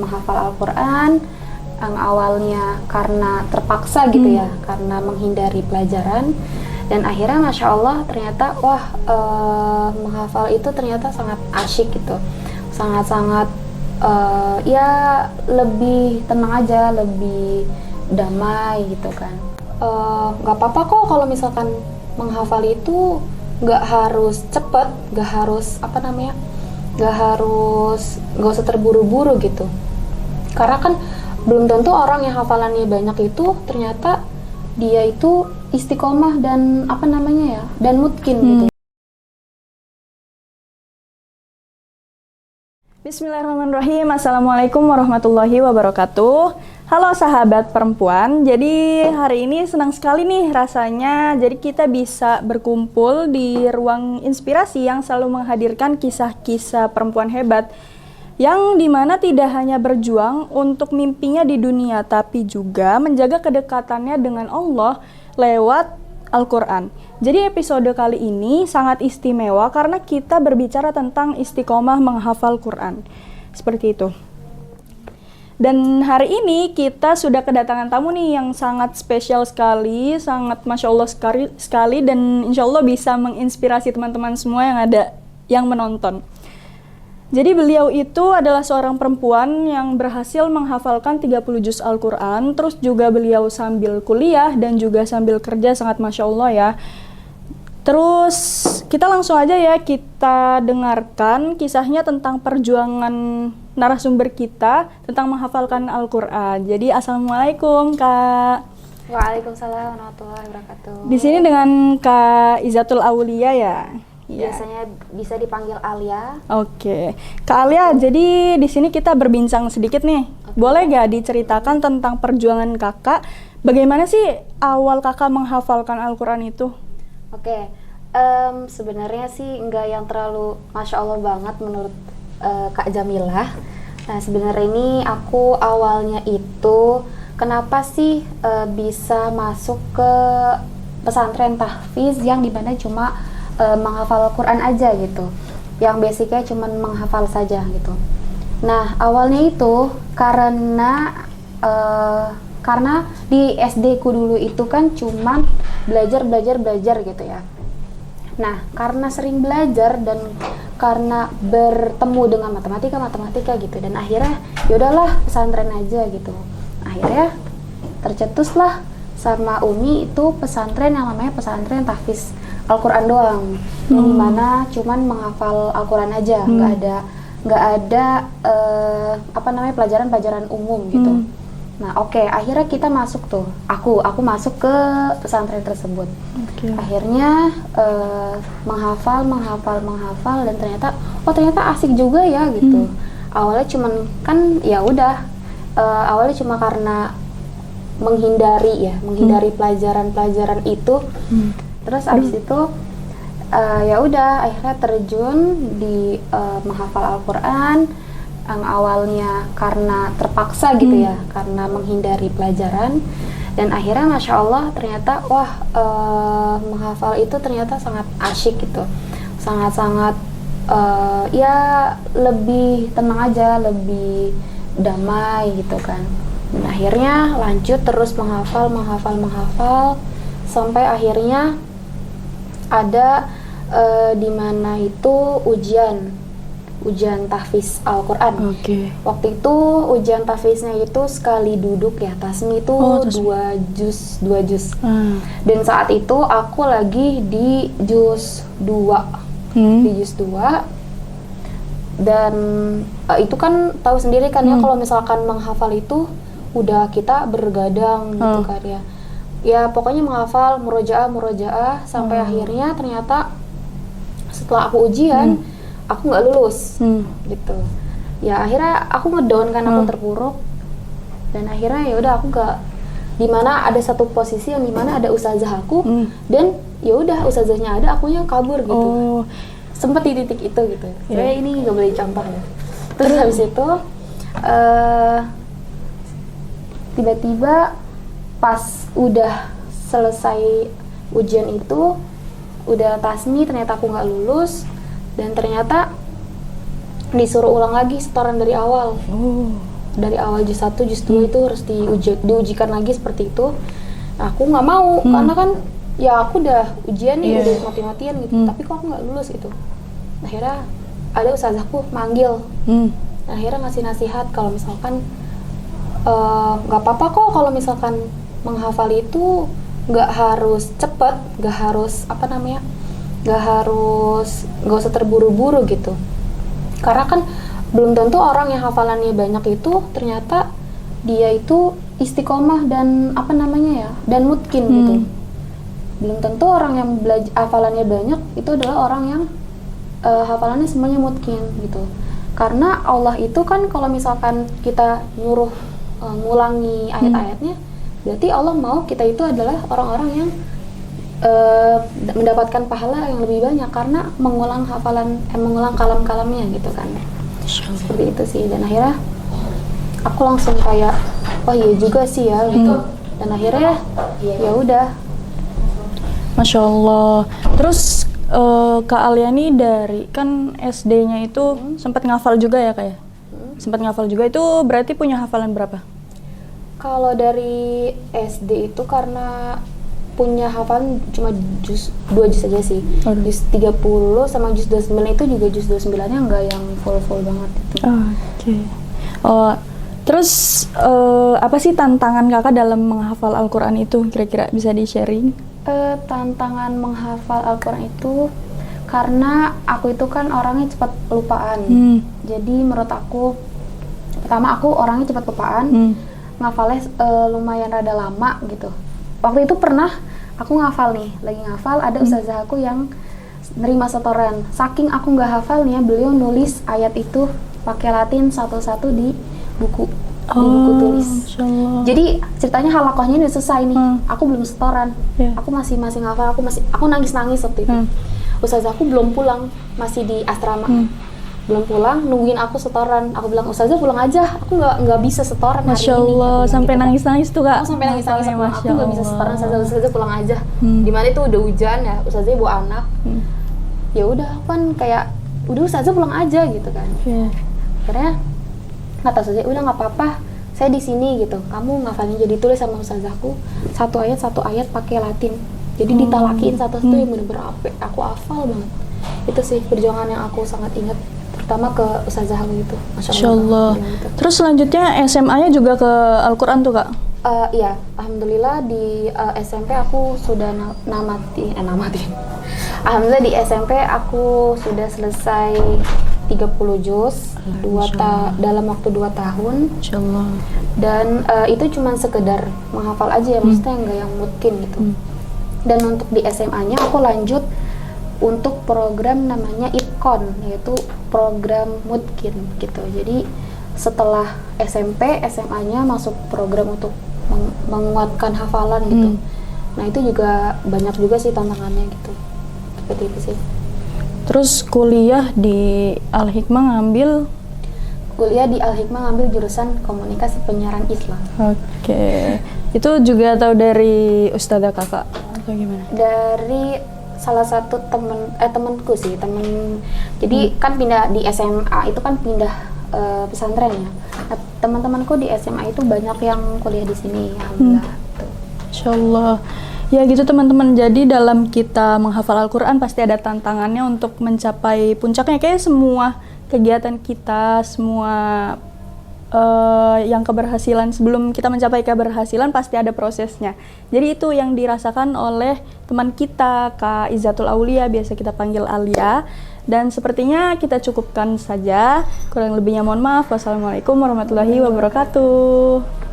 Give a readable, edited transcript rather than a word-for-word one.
menghafal Al-Quran yang awalnya karena terpaksa gitu ya, karena menghindari pelajaran, dan akhirnya Masya Allah ternyata menghafal itu ternyata sangat asyik gitu, sangat-sangat ya lebih tenang aja, lebih damai gitu kan. Nggak apa-apa kok kalau misalkan menghafal itu nggak harus cepet, nggak usah terburu-buru gitu, karena kan belum tentu orang yang hafalannya banyak itu ternyata dia itu istiqomah dan dan mutkin gitu. Bismillahirrahmanirrahim. Assalamualaikum warahmatullahi wabarakatuh. Halo sahabat perempuan. Jadi hari ini senang sekali nih rasanya. Jadi kita bisa berkumpul di ruang inspirasi yang selalu menghadirkan kisah-kisah perempuan hebat, yang dimana tidak hanya berjuang untuk mimpinya di dunia, tapi juga menjaga kedekatannya dengan Allah lewat Al-Quran. Jadi episode kali ini sangat istimewa karena kita berbicara tentang istiqomah menghafal Quran. Seperti itu. Dan hari ini kita sudah kedatangan tamu nih yang sangat spesial sekali, sangat Masya Allah sekali, dan insya Allah bisa menginspirasi teman-teman semua yang ada yang menonton. Jadi beliau itu adalah seorang perempuan yang berhasil menghafalkan 30 juz Al-Quran, terus juga beliau sambil kuliah dan juga sambil kerja, sangat Masya Allah ya. Terus kita langsung aja ya, kita dengarkan kisahnya tentang perjuangan narasumber kita tentang menghafalkan Al-Quran. Jadi Assalamualaikum Kak. Waalaikumsalam warahmatullahi wabarakatuh. Di sini dengan Kak Izatul Aulia ya. Biasanya bisa dipanggil Alia. Oke. Kak Alia, jadi di sini kita berbincang sedikit nih. Boleh gak diceritakan tentang perjuangan kakak? Bagaimana sih awal kakak menghafalkan Al-Quran itu? Oke. Sebenarnya sih enggak yang terlalu Masya Allah banget menurut Kak Jamilah. Nah sebenarnya ini aku awalnya itu kenapa sih bisa masuk ke pesantren tahfiz yang dimana cuma menghafal Quran aja gitu, yang basicnya cuman menghafal saja gitu. Nah awalnya itu karena di SD ku dulu itu kan cuman belajar gitu ya. Nah karena sering belajar dan karena bertemu dengan matematika gitu, dan akhirnya yaudahlah pesantren aja gitu. Akhirnya tercetuslah sama Umi itu pesantren yang namanya pesantren tahfiz Al-Quran doang, yang dimana cuman menghafal Al-Quran aja, nggak ada pelajaran umum gitu. Nah akhirnya kita masuk tuh, aku masuk ke pesantren tersebut. Akhirnya menghafal dan ternyata asik juga ya gitu. Awalnya cuman kan ya udah, awalnya cuma karena menghindari pelajaran itu. Terus abis itu ya udah akhirnya terjun di menghafal Al-Quran yang awalnya karena terpaksa gitu ya, karena menghindari pelajaran, dan akhirnya Masya Allah ternyata menghafal itu ternyata sangat asyik gitu, sangat-sangat ya lebih tenang aja, lebih damai gitu kan. Dan akhirnya lanjut terus menghafal sampai akhirnya ada di mana itu ujian tahfiz Al-Quran. Waktu itu ujian tahfiznya itu sekali duduk ya, tasmi itu 2 juz. Dan saat itu aku lagi di juz 2. Dan itu kan tahu sendiri kan ya, kalau misalkan menghafal itu udah kita bergadang gitu kan ya. Ya pokoknya menghafal murojaah sampai akhirnya ternyata setelah aku ujian aku nggak lulus gitu. Ya akhirnya aku ngedown kan, aku terpuruk, dan akhirnya ya udah aku nggak, dimana ada satu posisi yang dimana ada ustazah aku, dan ya udah ustazahnya ada, akunya kabur gitu. Sempet di titik itu gitu. Sebenarnya ini nggak boleh contoh ya. Terus habis itu tiba-tiba pas udah selesai ujian itu, udah tasmi, ternyata aku nggak lulus, dan ternyata disuruh ulang lagi setoran dari awal. dari awal juz 1, juz 2 itu harus diujikan lagi seperti itu. Nah, aku nggak mau karena kan ya aku udah ujian nih, udah mati-matian gitu, tapi kok aku nggak lulus gitu. Akhirnya ada ustazahku manggil, akhirnya ngasih nasihat kalau misalkan nggak apa-apa kok kalau misalkan menghafal itu nggak harus cepet, nggak harus nggak usah terburu-buru gitu. Karena kan belum tentu orang yang hafalannya banyak itu ternyata dia itu istiqomah dan dan mutkin gitu. Belum tentu orang yang hafalannya banyak itu adalah orang yang hafalannya semuanya mutkin gitu. Karena Allah itu kan kalau misalkan kita nyuruh ngulangi ayat-ayatnya, berarti Allah mau kita itu adalah orang-orang yang mendapatkan pahala yang lebih banyak karena mengulang kalam-kalamnya gitu kan. Seperti itu sih. Dan akhirnya aku langsung kayak oh iya juga sih ya gitu. Dan akhirnya ya udah. Masya Allah. Terus Kak Alia nih dari kan SD-nya itu sempat ngafal juga ya Kak ya? Sempat ngafal juga, itu berarti punya hafalan berapa? Kalau dari SD itu karena punya hafalan cuma 2 juz aja sih. Juz 30 sama juz 29 itu juga juz 29-nya nggak yang full banget itu. Oke. Terus apa sih tantangan Kakak dalam menghafal Al-Quran itu? Kira-kira bisa di-sharing? Tantangan menghafal Al-Quran itu karena aku itu kan orangnya cepat lupaan. Jadi menurut aku, pertama aku orangnya cepat lupaan, ngafalnya lumayan rada lama gitu. Waktu itu pernah aku lagi ngafal, ada ustazah aku yang nerima setoran. Saking aku nggak hafalnya, beliau nulis ayat itu pakai Latin satu-satu di buku tulis. Jadi ceritanya halakohnya udah selesai nih, aku belum setoran, aku masih ngafal, aku nangis waktu itu. Ustazahku belum pulang, masih di asrama, belum pulang, nungguin aku setoran. Aku bilang ustazah pulang aja, aku nggak bisa setoran hari ini. Masya Allah, sampai nangis tuh Kak. Aku sampai nangis aku nggak bisa setoran, ustazah pulang aja. Dimana itu udah hujan ya, ustazah bawa anak. Ya udah, aku kan kayak udah ustazah pulang aja gitu kan. Akhirnya kata ustazah udah nggak apa-apa, saya di sini gitu, kamu ngafalin jadi tulis sama ustazahku satu ayat pakai Latin, jadi ditalakin satu-satu yang bener-bener aku hafal banget. Itu sih perjuangan yang aku sangat ingat, terutama ke ustazah gitu. Masya Allah. Gitu. Terus selanjutnya SMA-nya juga ke Al-Quran tuh Kak? Iya, alhamdulillah di SMP aku sudah namatin. Alhamdulillah di SMP aku sudah selesai 30 juz dalam waktu 2 tahun. Insyaallah. Dan itu cuma sekedar menghafal aja ya, maksudnya nggak yang mungkin gitu. Dan untuk di SMA-nya aku lanjut untuk program namanya ITKON, yaitu program mungkin gitu. Jadi setelah SMP, SMA-nya masuk program untuk menguatkan hafalan gitu. Nah itu juga banyak juga sih tantangannya gitu. Seperti itu sih. Terus kuliah di Al-Hikmah ngambil jurusan komunikasi penyiaran Islam. Oke. Itu juga tahu dari ustazah Kakak atau gimana? Dari salah satu temanku sih, jadi kan pindah di SMA itu kan pindah pesantren ya. Nah, teman-temanku di SMA itu banyak yang kuliah di sini, alhamdulillah. Insyaallah. Ya gitu teman-teman, jadi dalam kita menghafal Al-Quran pasti ada tantangannya untuk mencapai puncaknya. Kayak semua kegiatan kita, semua yang keberhasilan, sebelum kita mencapai keberhasilan pasti ada prosesnya. Jadi itu yang dirasakan oleh teman kita, Kak Izzatul Aulia, biasa kita panggil Alia. Dan sepertinya kita cukupkan saja, kurang lebihnya mohon maaf. Wassalamualaikum warahmatullahi wabarakatuh.